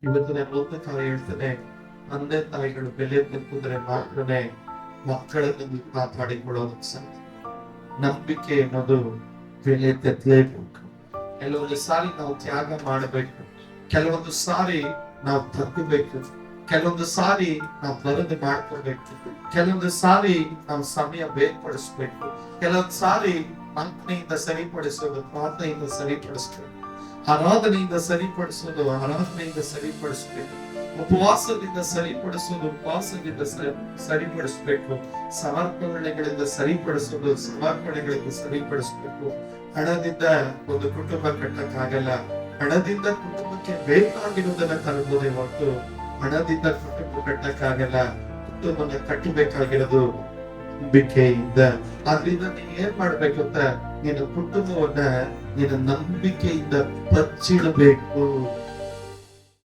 ಇವತ್ತಿನ ಕಾಲ ಹೇಳ್ತಾನೆ, ತಂದೆ ತಾಯಿಗಳು ಬೆಲೆ ತೆಗೆದ್ರೆ ಮಾತ್ರನೇ ಮಕ್ಕಳನ್ನು ಕಾಪಾಡಿಕೊಳ್ಳೋದಕ್ಕೆ ಸಾಧ್ಯ. ನಂಬಿಕೆ ಅನ್ನೋದು ಬೆಲೆ ತೆತ್ತಲೇಬೇಕು. ಕೆಲವೊಂದು ಸಾರಿ ನಾವು ತ್ಯಾಗ ಮಾಡಬೇಕು, ಕೆಲವೊಂದು ಸಾರಿ ನಾವು ತಗ್ಗಬೇಕು, ಕೆಲವೊಂದು ಸಾರಿ ನಾವು ಬರದು ಮಾಡ್ಕೊಳ್ಬೇಕು, ಕೆಲವೊಂದು ಸಾರಿ ನಾವು ಸಮಯ ಬೇರ್ಪಡಿಸ್ಬೇಕು, ಕೆಲವೊಂದು ಸಾರಿ ಪ್ರಾರ್ಥನೆಯಿಂದ ಸರಿಪಡಿಸೋದು ಪ್ರಾರ್ಥನೆಯಿಂದ ಸರಿಪಡಿಸ್ಬೇಕು, ಆರಾಧನೆಯಿಂದ ಸರಿಪಡಿಸಬೇಕು, ಉಪವಾಸದಿಂದ ಸರಿಪಡಿಸೋದು ಉಪವಾಸದಿಂದ ಸರಿಪಡಿಸ್ಬೇಕು, ಸಮರ್ಪಣೆಗಳಿಂದ ಸರಿಪಡಿಸ್ಬೇಕು. ಹಣದಿಂದ ಒಂದು ಕುಟುಂಬ ಕಟ್ಟಕ್ಕಾಗಲ್ಲ. ಹಣದಿಂದ ಕುಟುಂಬಕ್ಕೆ ಬೇಕಾಗಿರುವುದನ್ನ ತರಬಹುದೇ ಹೊರತು ಹಣದಿಂದ ಕುಟುಂಬ ಕಟ್ಟಕ್ಕಾಗಲ್ಲ. ಕುಟುಂಬನ ಕಟ್ಟಬೇಕಾಗಿರೋದು ನಂಬಿಕೆಯಿಂದ. ಆದ್ರಿಂದ ನೀನ್ ಏನ್ ಮಾಡ್ಬೇಕು ಅಂತ, ನಿನ್ನ ಕುಟುಂಬವನ್ನ ನಿನ್ನ ನಂಬಿಕೆಯಿಂದ ಬಚ್ಚಿಡಬೇಕು.